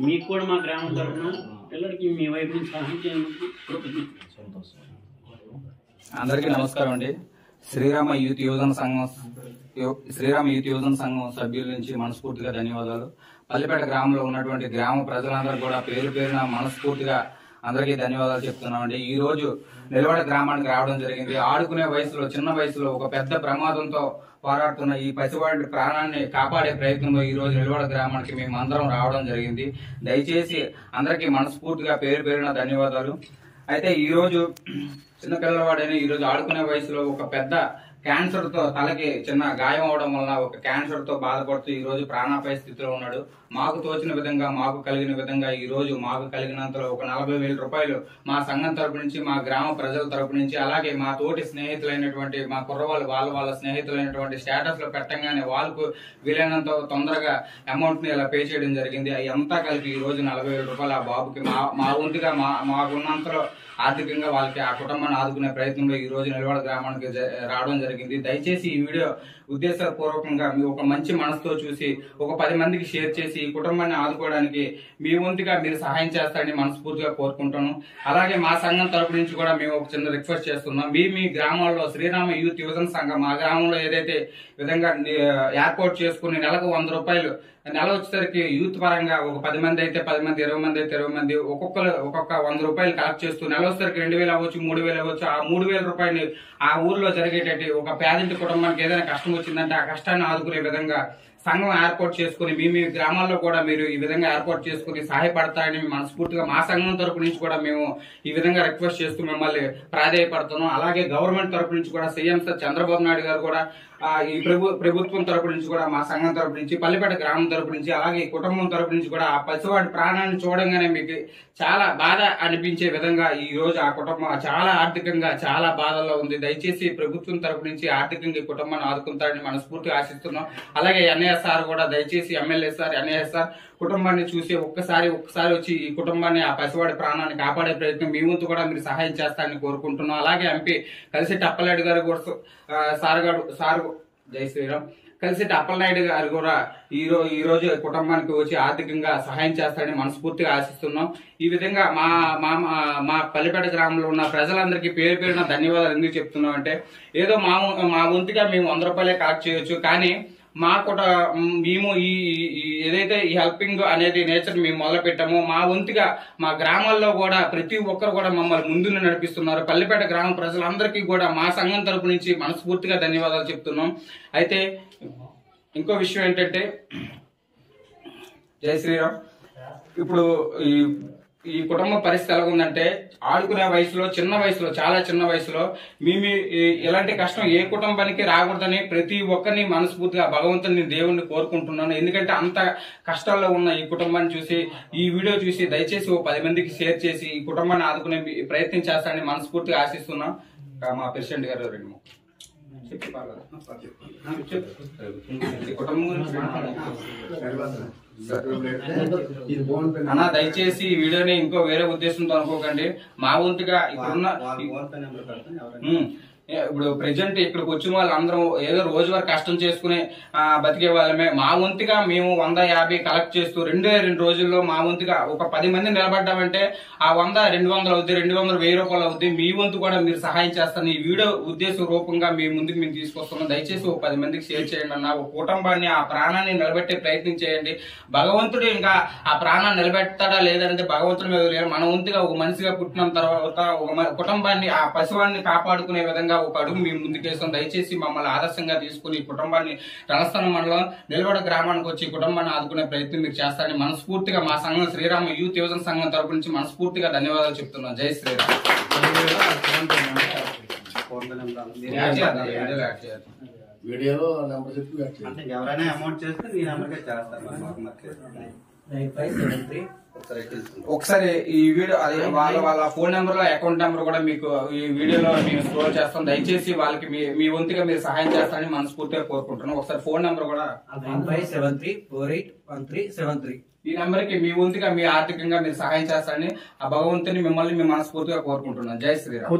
మీకు కూడా మా గ్రామం తరఫున పిల్లలకి మీ వైపు నుంచి సహాయం చేయడానికి. అందరికీ నమస్కారం అండి. శ్రీరామ యూత్ యువజన సంఘం సభ్యుల నుంచి మనస్ఫూర్తిగా ధన్యవాదాలు. పల్లిపేట గ్రామంలో ఉన్నటువంటి గ్రామ ప్రజలందరూ కూడా పేరు పేరున మనస్ఫూర్తిగా అందరికీ ధన్యవాదాలు చెప్తున్నామండి. ఈ రోజు నిలవడ గ్రామానికి రావడం జరిగింది. ఆడుకునే వయసులో, చిన్న వయసులో ఒక పెద్ద ప్రమాదంతో పోరాడుతున్న ఈ పసివాడి ప్రాణాన్ని కాపాడే ప్రయత్నంలో ఈ రోజు నిలవడ గ్రామానికి మేము అందరం రావడం జరిగింది. దయచేసి అందరికీ మనస్ఫూర్తిగా పేరు పేరున ధన్యవాదాలు. అయితే ఈ రోజు చిన్న పిల్లవాడని ఈ రోజు ఆడుకునే వయసులో ఒక పెద్ద క్యాన్సర్ తో తలకి చిన్న గాయం అవడం వల్ల ఒక క్యాన్సర్ తో బాధపడుతూ ఈ రోజు ప్రాణాపాయ స్థితిలో ఉన్నాడు. మాకు తోచిన విధంగా, మాకు కలిగిన విధంగా ఈ రోజు మాకు కలిగినంతలో ఒక 40,000 రూపాయలు మా సంఘం తరపు నుంచి, మా గ్రామ ప్రజల తరపు నుంచి, అలాగే మా తోటి స్నేహితులైనటువంటి మా కుర్రవాళ్ళు వాళ్ళ స్నేహితులైనటువంటి స్టేటస్ లో పెట్టంగానే వాళ్ళకు వీలైనంత తొందరగా అమౌంట్ ని ఇలా పే చేయడం జరిగింది. అవి అంతా కలిపి ఈ రోజు 40,000 రూపాయలు ఆ బాబుకి మా వంతుగా మాకున్నంతలో ఆర్థికంగా వాళ్ళకి ఆ కుటుంబాన్ని ఆదుకునే ప్రయత్నంలో ఈ రోజు నిలవడ గ్రామానికి రావడం జరిగింది. దయచేసి ఈ వీడియో ఉద్దేశపూర్వకంగా మీ ఒక మంచి మనసుతో చూసి ఒక 10 మందికి షేర్ చేసి ఈ కుటుంబాన్ని ఆదుకోవడానికి మీ వంతుగా మీరు సహాయం చేస్తారని మనస్ఫూర్తిగా కోరుకుంటాను. అలాగే మా సంఘం తరపు నుంచి కూడా మేము ఒక చిన్న రిక్వెస్ట్ చేస్తున్నాం. మీ గ్రామాల్లో శ్రీరామ యూత్ యువజన సంఘం మా గ్రామంలో ఏదైతే విధంగా ఏర్పాటు చేసుకుని నెలకు 100 రూపాయలు, నెల వచ్చేసరికి యూత్ పరంగా ఒక 10 మంది అయితే 10 మంది, 20 మంది అయితే 20 మంది, ఒక్కొక్క 100 రూపాయలు కలెక్ట్ చేస్తూ నెల వచ్చేసరికి 2,000 అవ్వచ్చు, 3,000 అవ్వచ్చు. ఆ 3,000 రూపాయలు ఆ ఊర్లో జరిగేటట్టు ఒక పేదింటి కుటుంబానికి ఏదైనా కష్టం వచ్చిందంటే ఆ కష్టాన్ని ఆదుకునే విధంగా సంఘం ఏర్పాటు చేసుకుని మీ గ్రామాల్లో కూడా మీరు ఈ విధంగా ఏర్పాటు చేసుకుని సహాయపడతారని మనస్ఫూర్తిగా మా సంఘం తరపు నుంచి కూడా మేము ఈ విధంగా రిక్వెస్ట్ చేస్తూ మిమ్మల్ని ప్రాధేయపడుతున్నాం. అలాగే గవర్నమెంట్ తరపు నుంచి కూడా సీఎం సార్ చంద్రబాబు నాయుడు గారు కూడా ఈ ప్రభుత్వం తరపు నుంచి కూడా మా సంఘం తరపు నుంచి, పల్లిపేట గ్రామం తరపు నుంచి, అలాగే కుటుంబం తరపు నుంచి కూడా ఆ పసివాడి ప్రాణాన్ని చూడంగానే మీకు చాలా బాధ అనిపించే విధంగా ఈ రోజు ఆ కుటుంబం చాలా ఆర్థికంగా చాలా బాధల్లో ఉంది. దయచేసి ప్రభుత్వం తరపు నుంచి ఆర్థికంగా ఈ కుటుంబాన్ని ఆదుకుంటారని మనస్ఫూర్తిగా ఆశిస్తున్నాం. అలాగే ఎన్ఐఎస్ సార్ కూడా దయచేసి ఎమ్మెల్యే సార్, ఎన్ఐఎస్ సార్ కుటుంబాన్ని చూసి ఒక్కసారి వచ్చి ఈ కుటుంబాన్ని, ఆ పసివాడి ప్రాణాన్ని కాపాడే ప్రయత్నం మీ వంతు కూడా మీరు సహాయం చేస్తారని కోరుకుంటున్నాం. అలాగే ఎంపీ కలిసిటి అప్పలనాయుడు గారు కూడా సార్ జై శ్రీరామ్ కలిసిటి అప్పలనాయుడు గారు కూడా ఈ రోజు కుటుంబానికి వచ్చి ఆర్థికంగా సహాయం చేస్తారని మనస్ఫూర్తిగా ఆశిస్తున్నాం. ఈ విధంగా మా పల్లిపేట గ్రామంలో ఉన్న ప్రజలందరికీ పేరు పేరున ధన్యవాదాలు ఎందుకు చెప్తున్నాం అంటే, ఏదో మా వంతుగా మేము 100 రూపాయలే కలెక్ట్ చేయొచ్చు, కానీ మా కూడా మేము ఏదైతే ఈ హెల్పింగ్ అనేది నేచర్ మేము మొదలు పెట్టామో మా వంతుగా మా గ్రామాల్లో కూడా ప్రతి ఒక్కరు కూడా మమ్మల్ని ముందుని నడిపిస్తున్నారు. పల్లిపేట గ్రామ ప్రజలందరికీ కూడా మా సంఘం తరపు నుంచి మనస్ఫూర్తిగా ధన్యవాదాలు చెప్తున్నాం. అయితే ఇంకో విషయం ఏంటంటే, జై శ్రీరామ్, ఇప్పుడు ఈ కుటుంబ పరిస్థితి ఎలా ఉందంటే, ఆడుకునే వయసులో, చిన్న వయసులో, చాలా చిన్న వయసులో ఇలాంటి కష్టం ఏ కుటుంబానికి రాకూడదని ప్రతి ఒక్కరిని మనస్ఫూర్తిగా భగవంతుని, దేవుణ్ణి కోరుకుంటున్నాను. ఎందుకంటే అంత కష్టాల్లో ఉన్న ఈ కుటుంబాన్ని చూసి, ఈ వీడియో చూసి దయచేసి 10 మందికి షేర్ చేసి ఈ కుటుంబాన్ని ఆదుకునే ప్రయత్నం చేస్తానని మనస్ఫూర్తిగా ఆశిస్తున్నాం. మా ప్రెసిడెంట్ గారు 2 అన్నా దయచేసి ఈ వీడియోని ఇంకో వేరే ఉద్దేశంతో అనుకోకండి. మా వంతుగా ఇప్పుడున్న ఇప్పుడు ప్రెజెంట్ ఇక్కడికి వచ్చిన వాళ్ళందరం ఏదో రోజువారీ కష్టం చేసుకుని బతికే వాళ్ళమే. మా వంతుగా మేము 150 కలెక్ట్ చేస్తూ 2 రోజుల్లో మా వంతుగా ఒక 10 మంది నిలబడ్డామంటే ఆ 100 200 అవుద్ది, 200 1000 రూపాయలు అవుద్ది. మీ వంతు కూడా మీరు సహాయం చేస్తాను. ఈ వీడియో ఉద్దేశ రూపంగా మీ ముందుకు మేము తీసుకొస్తున్నాం. దయచేసి 10 మందికి షేర్ చేయండి అన్న. ఒక కుటుంబాన్ని, ఆ ప్రాణాన్ని నిలబెట్టే ప్రయత్నం చేయండి. భగవంతుడు ఇంకా ఆ ప్రాణాన్ని నిలబెడతాడా లేదంటే భగవంతుడి మీద లేదు. మన వంతుగా ఒక మనిషిగా పుట్టిన తర్వాత ఒక కుటుంబాన్ని, ఆ పశువాన్ని కాపాడుకునే విధంగా ఒక అడుగు మేము ముందుకేస్తాం. దయచేసి మమ్మల్ని ఆదర్శంగా తీసుకుని ఈ కుటుంబాన్ని రణస్థానం మండలం నిలవడ గ్రామానికి వచ్చి కుటుంబాన్ని ఆదుకునే ప్రయత్నం మీరు చేస్తారని మనస్ఫూర్తిగా మా సంఘం శ్రీరామ యూత్ యువజన సంఘం తరపు నుంచి మనస్ఫూర్తిగా ధన్యవాదాలు చెప్తున్నాం. జై శ్రీరామ్. వీడియోలో నెంబర్ చెప్పి ఎవరైనా అమౌంట్ చేస్తే మీ నెంబర్కే చేస్తారు. ఒకసారి ఈ వీడియో వాళ్ళ ఫోన్ నెంబర్ లో, అకౌంట్ నెంబర్ కూడా మీకు ఈ వీడియోలో మేము స్క్రోల్ చేస్తాం. దయచేసి వాళ్ళకి మీ వంతుగా మీరు సహాయం చేస్తారని మనస్ఫూర్తిగా కోరుకుంటున్నాం. ఒకసారి ఫోన్ నెంబర్ కూడా 1573481373. ఈ నెంబర్ కి మీ వంతుగా మీ ఆర్థికంగా మీరు సహాయం చేస్తారని ఆ భగవంతుని మిమ్మల్ని మేము మనస్ఫూర్తిగా కోరుకుంటున్నాం. జై శ్రీరామ్.